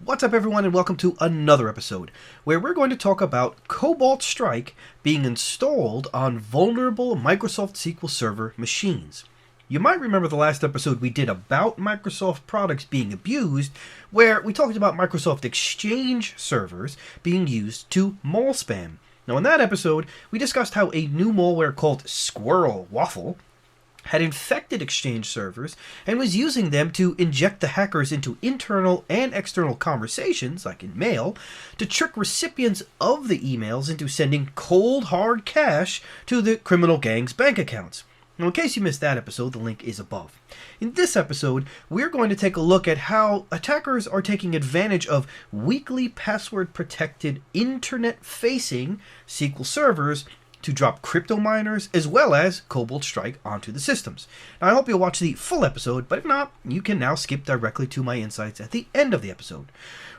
What's up everyone and welcome to another episode where we're going to talk about Cobalt Strike being installed on vulnerable Microsoft SQL Server machines. You might remember the last episode we did about Microsoft products being abused, where we talked about Microsoft Exchange servers being used to mole spam. Now in that episode, we discussed how a new malware called Squirrel Waffle had infected Exchange servers and was using them to inject the hackers into internal and external conversations, like in mail, to trick recipients of the emails into sending cold hard cash to the criminal gang's bank accounts. Now, in case you missed that episode, the link is above. In this episode, we're going to take a look at how attackers are taking advantage of weakly password-protected internet-facing SQL servers to drop crypto miners as well as Cobalt Strike onto the systems. Now, I hope you'll watch the full episode, but if not, you can now skip directly to my insights at the end of the episode,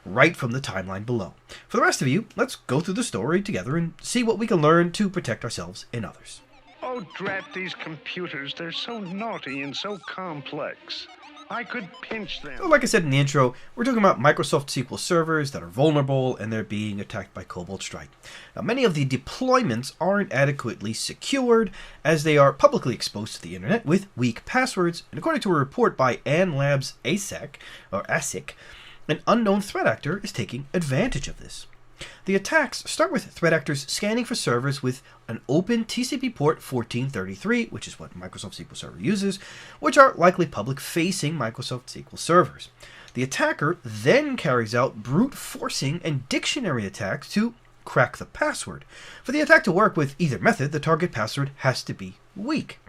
right from the timeline below. For the rest of you, let's go through the story together and see what we can learn to protect ourselves and others. Oh, drat these computers. They're so naughty and so complex. I could pinch them. So like I said in the intro, we're talking about Microsoft SQL servers that are vulnerable and they're being attacked by Cobalt Strike. Now, many of the deployments aren't adequately secured as they are publicly exposed to the internet with weak passwords, and according to a report by Labs ASEC, an unknown threat actor is taking advantage of this. The attacks start with threat actors scanning for servers with an open TCP port 1433, which is what Microsoft SQL Server uses, which are likely public-facing Microsoft SQL servers. The attacker then carries out brute forcing and dictionary attacks to crack the password. For the attack to work with either method, the target password has to be weak.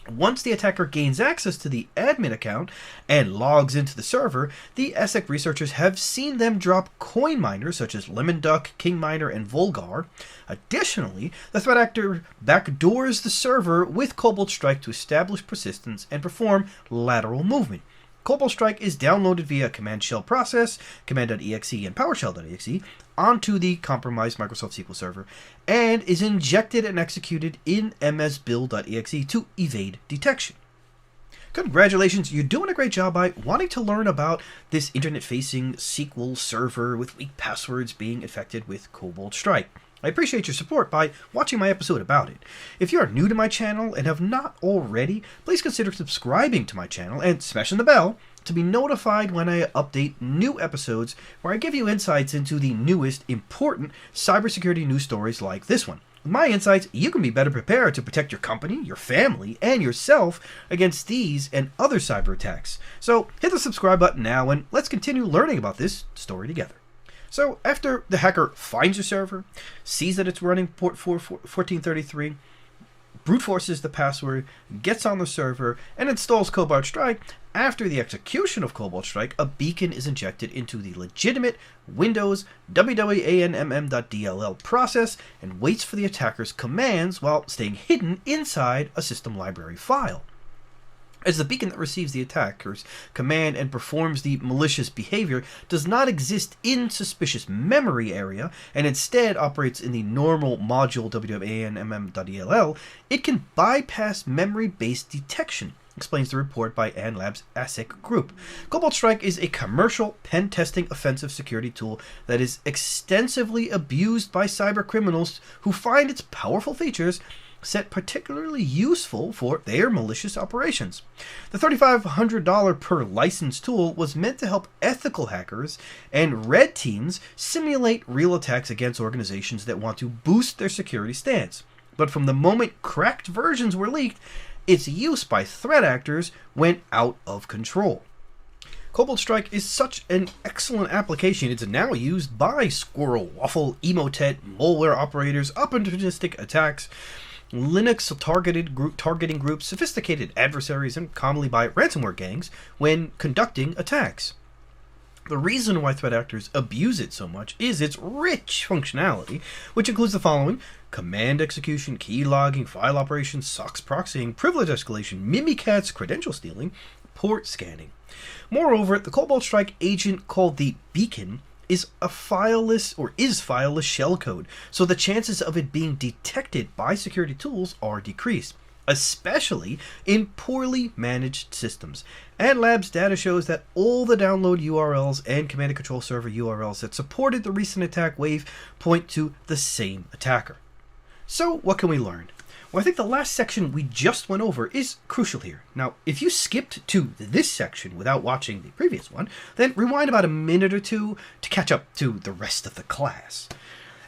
Once the attacker gains access to the admin account and logs into the server, the ASEC researchers have seen them drop coin miners such as Lemon Duck, King Miner, and Volgar. Additionally, the threat actor backdoors the server with Cobalt Strike to establish persistence and perform lateral movement. Cobalt Strike is downloaded via command shell process, command.exe, and PowerShell.exe onto the compromised Microsoft SQL Server and is injected and executed in msbuild.exe to evade detection. Congratulations, you're doing a great job by wanting to learn about this internet-facing SQL server with weak passwords being infected with Cobalt Strike. I appreciate your support by watching my episode about it. If you are new to my channel and have not already, please consider subscribing to my channel and smashing the bell to be notified when I update new episodes where I give you insights into the newest important cybersecurity news stories like this one. With my insights, you can be better prepared to protect your company, your family, and yourself against these and other cyber attacks. So hit the subscribe button now and let's continue learning about this story together. So after the hacker finds your server, sees that it's running port 1433, brute forces the password, gets on the server, and installs Cobalt Strike, after the execution of Cobalt Strike, a beacon is injected into the legitimate Windows www.anmm.dll process and waits for the attacker's commands while staying hidden inside a system library file. As the beacon that receives the attacker's command and performs the malicious behavior does not exist in suspicious memory area and instead operates in the normal module www.anmm.dll, it can bypass memory-based detection, explains the report by Labs ASEC Group. Cobalt Strike is a commercial pen-testing offensive security tool that is extensively abused by cyber criminals who find its powerful features set particularly useful for their malicious operations. The $3,500 per license tool was meant to help ethical hackers and red teams simulate real attacks against organizations that want to boost their security stance. But from the moment cracked versions were leaked, its use by threat actors went out of control. Cobalt Strike is such an excellent application. It's now used by Squirrel Waffle, Emotet, malware operators, opportunistic attacks, Linux targeting groups, sophisticated adversaries, and commonly by ransomware gangs when conducting attacks. The reason why threat actors abuse it so much is its rich functionality, which includes the following: command execution, key logging, file operations, SOX proxying, privilege escalation, mimikatz, credential stealing, port scanning. Moreover, the Cobalt Strike agent called the Beacon is fileless shellcode, so the chances of it being detected by security tools are decreased. especially in poorly managed systems. And Lab's data shows that all the download URLs and command and control server URLs that supported the recent attack wave point to the same attacker. So what can we learn? Well, I think the last section we just went over is crucial here. Now, if you skipped to this section without watching the previous one, then rewind about a minute or two to catch up to the rest of the class.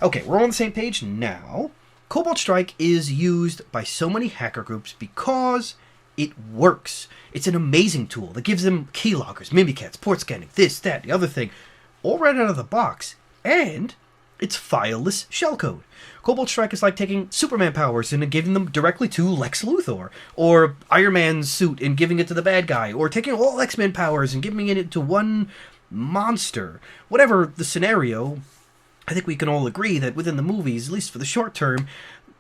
Okay, we're on the same page now. Cobalt Strike is used by so many hacker groups because it works. It's an amazing tool that gives them keyloggers, mimikatz, port scanning, this, that, the other thing, all right out of the box, and it's fileless shellcode. Cobalt Strike is like taking Superman powers and giving them directly to Lex Luthor, or Iron Man's suit and giving it to the bad guy, or taking all X-Men powers and giving it to one monster. Whatever the scenario, I think we can all agree that within the movies, at least for the short term,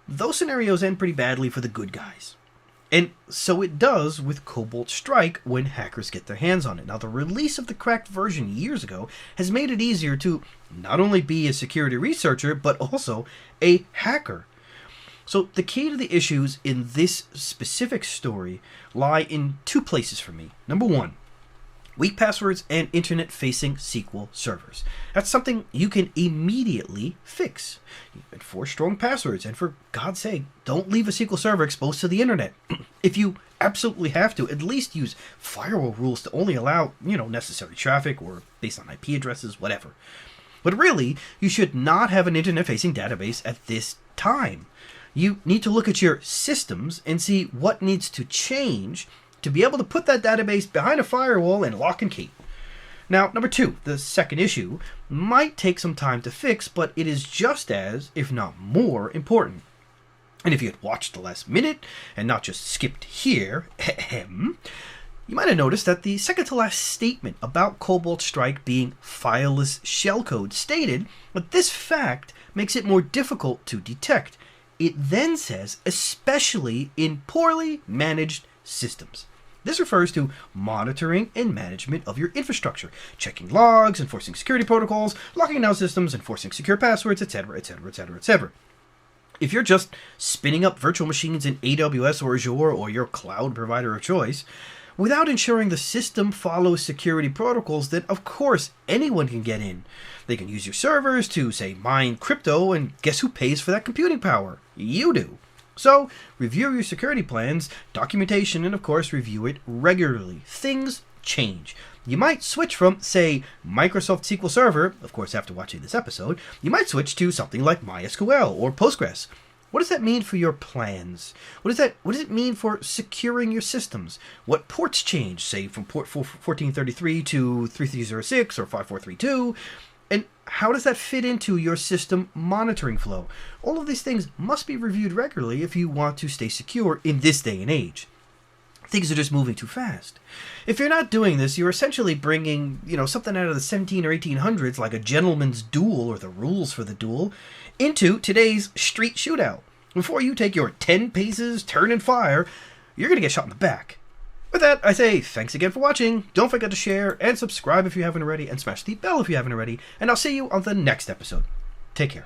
those scenarios end pretty badly for the good guys. And so it does with Cobalt Strike when hackers get their hands on it. Now, the release of the cracked version years ago has made it easier to not only be a security researcher, but also a hacker. So the key to the issues in this specific story lie in two places for me. Number one, weak passwords and internet-facing SQL servers. That's something you can immediately fix. You enforce strong passwords, and for God's sake, don't leave a SQL server exposed to the internet. If you absolutely have to, at least use firewall rules to only allow, necessary traffic or based on IP addresses, whatever. But really, you should not have an internet-facing database at this time. You need to look at your systems and see what needs to change to be able to put that database behind a firewall and lock and key. Now, number two, the second issue might take some time to fix, but it is just as, if not more, important. And if you had watched the last minute and not just skipped here, you might have noticed that the second to last statement about Cobalt Strike being fileless shellcode stated that this fact makes it more difficult to detect. It then says, especially in poorly managed systems. This refers to monitoring and management of your infrastructure, checking logs, enforcing security protocols, locking down systems, enforcing secure passwords, etc., etc., etc., etc. If you're just spinning up virtual machines in AWS or Azure or your cloud provider of choice, without ensuring the system follows security protocols, then of course anyone can get in. They can use your servers to, say, mine crypto, and guess who pays for that computing power? You do. So, review your security plans, documentation, and of course review it regularly. Things change. You might switch from, say, Microsoft SQL Server, of course after watching this episode, you might switch to something like MySQL or Postgres. What does that mean for your plans? What does it mean for securing your systems? What ports change, say from port 1433 to 3306 or 5432? And how does that fit into your system monitoring flow? All of these things must be reviewed regularly if you want to stay secure in this day and age. Things are just moving too fast. If you're not doing this, you're essentially bringing, something out of the 17 or 1800s, like a gentleman's duel or the rules for the duel, into today's street shootout. Before you take your 10 paces, turn and fire, you're going to get shot in the back. With that, I say thanks again for watching. Don't forget to share and subscribe if you haven't already, and smash the bell if you haven't already, and I'll see you on the next episode. Take care.